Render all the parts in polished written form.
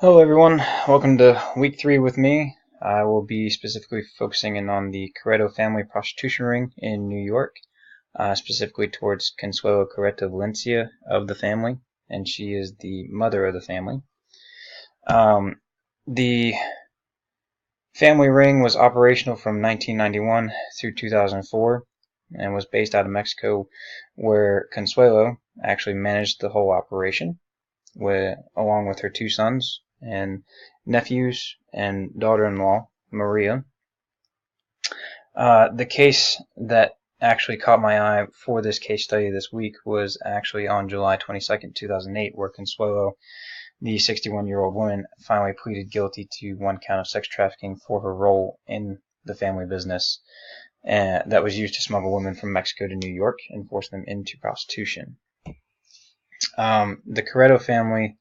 Hello everyone, welcome to week 3 with me. I will be specifically focusing in on the Corretto family prostitution ring in New York, specifically towards Consuelo Corretto Valencia of the family, and she is the mother of the family. The family ring was operational from 1991 through 2004 and was based out of Mexico, where Consuelo actually managed the whole operation along with her 2 sons and nephews and daughter-in-law, Maria. The case that actually caught my eye for this case study this week was actually on July 22nd, 2008, where Consuelo, the 61-year-old woman, finally pleaded guilty to 1 count of sex trafficking for her role in the family business that was used to smuggle women from Mexico to New York and force them into prostitution. The Corretto family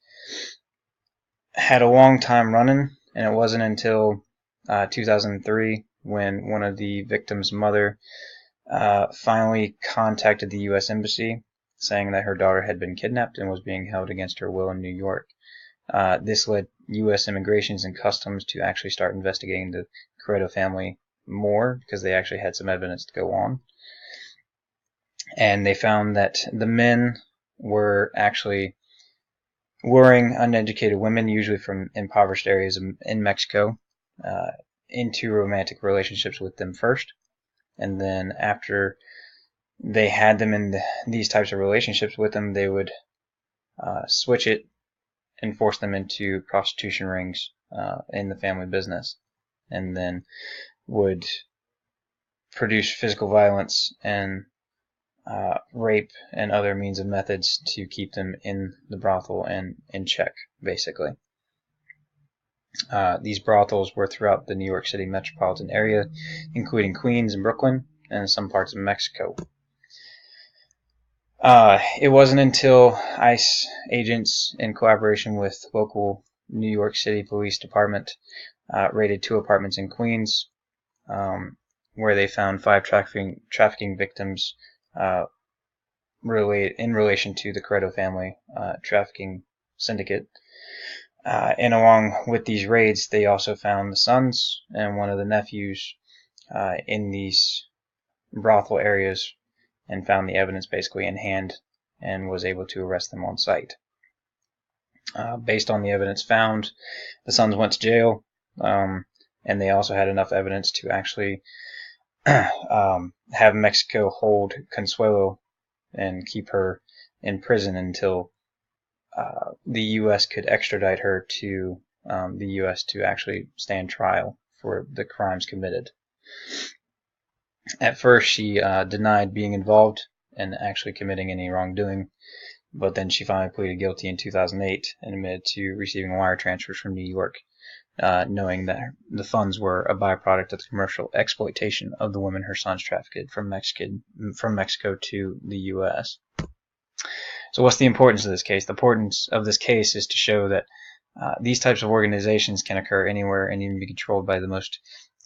had a long time running, and it wasn't until 2003 when one of the victim's mother finally contacted the U.S. Embassy saying that her daughter had been kidnapped and was being held against her will in New York. This led U.S. Immigrations and Customs to actually start investigating the Corretto family more because they actually had some evidence to go on. And they found that the men were actually luring uneducated women, usually from impoverished areas in Mexico, into romantic relationships with them first. And then after they had them in these types of relationships with them, they would switch it and force them into prostitution rings in the family business, and then would produce physical violence and rape and other means of methods to keep them in the brothel and in check, basically. These brothels were throughout the New York City metropolitan area, including Queens and Brooklyn, and some parts of Mexico. It wasn't until ICE agents, in collaboration with local New York City Police Department, raided 2 apartments in Queens, where they found 5 trafficking victims in relation to the Corretto family trafficking syndicate. And along with these raids, they also found the sons and one of the nephews in these brothel areas, and found the evidence basically in hand and was able to arrest them on site. Based on the evidence found, the sons went to jail, and they also had enough evidence to actually have Mexico hold Consuelo and keep her in prison until the U.S. could extradite her to the U.S. to actually stand trial for the crimes committed. At first, she denied being involved and actually committing any wrongdoing, but then she finally pleaded guilty in 2008 and admitted to receiving wire transfers from New York, knowing that the funds were a byproduct of the commercial exploitation of the women her sons trafficked from Mexico to the U.S. So what's the importance of this case? The importance of this case is to show that these types of organizations can occur anywhere and even be controlled by the most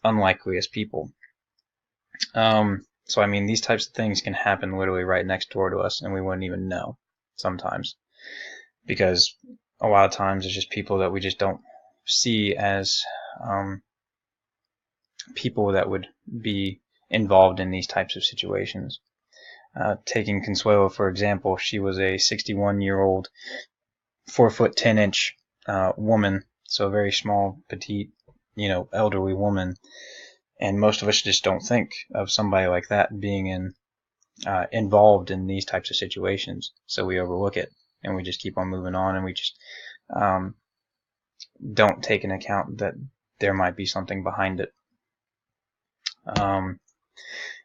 unlikeliest people. So I mean, these types of things can happen literally right next door to us, and we wouldn't even know sometimes, because a lot of times it's just people that we just don't see as people that would be involved in these types of situations. Taking Consuelo, for example, she was a 61-year-old, 4'10" woman, so a very small, petite, elderly woman. And most of us just don't think of somebody like that being involved in these types of situations. So we overlook it, and we just keep on moving on, and we just don't take into account that there might be something behind it.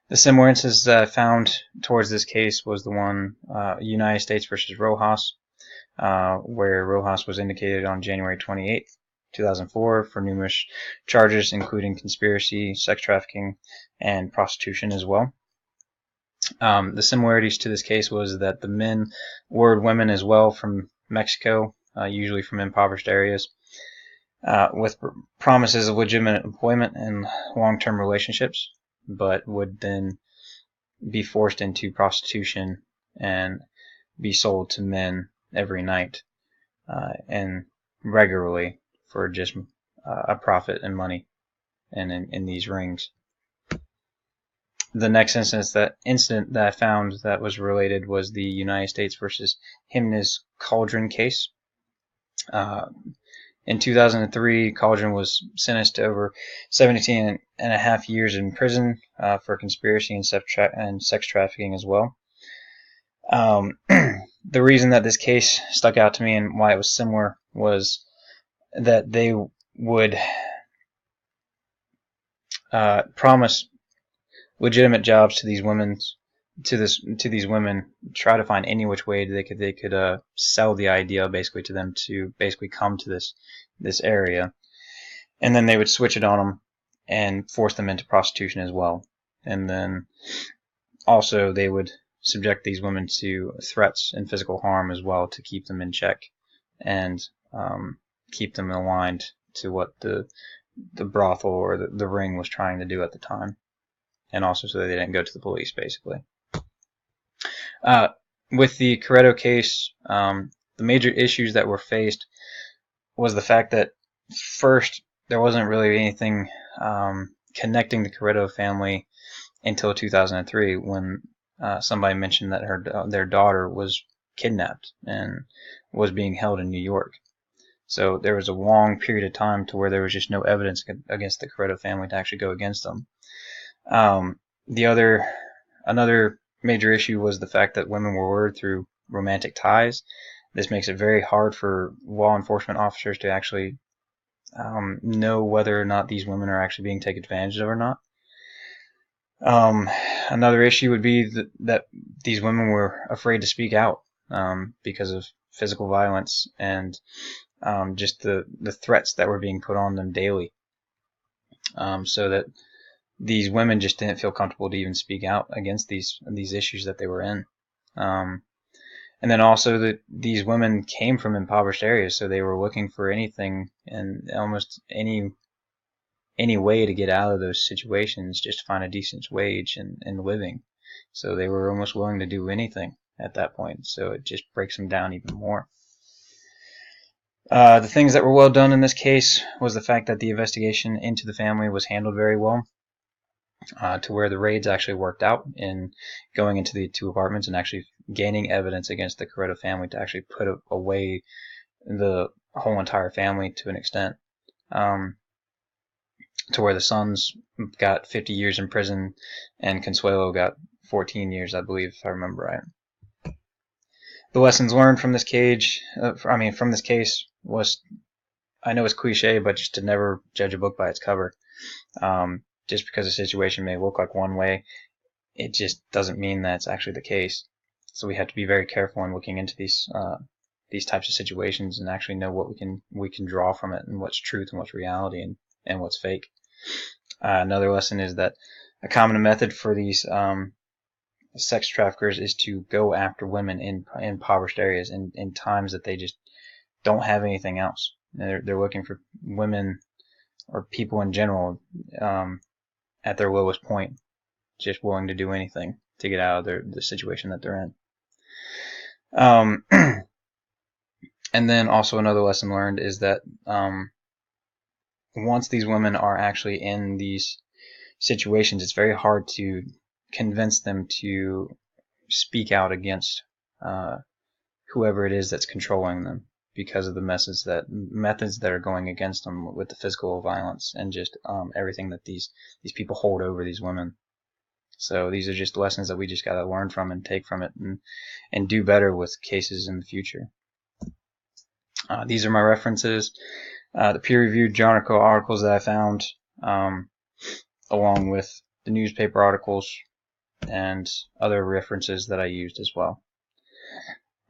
The similar instance found towards this case was the one United States versus Rojas, where Rojas was indicated on January 28th, 2004 for numerous charges, including conspiracy, sex trafficking, and prostitution as well. The similarities to this case was that the men lured women as well from Mexico, usually from impoverished areas, with promises of legitimate employment and long-term relationships, but would then be forced into prostitution and be sold to men every night. And regularly for just a profit and money and in these rings. The next incident that I found that was related was the United States versus Hymnes Cauldron case. In 2003, Cauldron was sentenced to over 17 and a half years in prison for conspiracy and sex trafficking as well. The reason that this case stuck out to me and why it was similar was that they would promise legitimate jobs to these women, try to find any which way they could sell the idea basically to them to basically come to this area, and then they would switch it on them and force them into prostitution as well. And then also they would subject these women to threats and physical harm as well to keep them in check and keep them aligned to what the brothel or the ring was trying to do at the time, and also so they didn't go to the police basically. With the Corretto case, the major issues that were faced was the fact that first there wasn't really anything connecting the Corretto family until 2003 when somebody mentioned that their daughter was kidnapped and was being held in New York. So there was a long period of time to where there was just no evidence against the Corretto family to actually go against them. Another major issue was the fact that women were lured through romantic ties. This makes it very hard for law enforcement officers to actually know whether or not these women are actually being taken advantage of or not. Another issue would be that these women were afraid to speak out because of physical violence and just the threats that were being put on them daily. So that these women just didn't feel comfortable to even speak out against these issues that they were in. And then also that these women came from impoverished areas, so they were looking for anything and almost any way to get out of those situations, just to find a decent wage and living. So they were almost willing to do anything at that point. So it just breaks them down even more. The things that were well done in this case was the fact that the investigation into the family was handled very well, to where the raids actually worked out in going into the two apartments and actually gaining evidence against the Corretto family to actually put away the whole entire family to an extent, to where the sons got 50 years in prison and Consuelo got 14 years, I believe, if I remember right. The lessons learned from this case was, I know it's cliche, but just to never judge a book by its cover. Just because a situation may look like one way, it just doesn't mean that's actually the case. So we have to be very careful in looking into these types of situations and actually know what we can draw from it and what's truth and what's reality and what's fake. Another lesson is that a common method for these sex traffickers is to go after women in impoverished areas in times that they just don't have anything else. They're looking for women or people in general at their lowest point, just willing to do anything to get out of the situation that they're in. And then also another lesson learned is that once these women are actually in these situations, it's very hard to convince them to speak out against whoever it is that's controlling them, because of the methods that are going against them with the physical violence and just everything that these people hold over these women. So these are just lessons that we just got to learn from and take from it and do better with cases in the future. These are my references, the peer-reviewed journal articles that I found, along with the newspaper articles and other references that I used as well.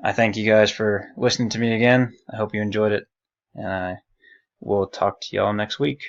I thank you guys for listening to me again. I hope you enjoyed it, and I will talk to y'all next week.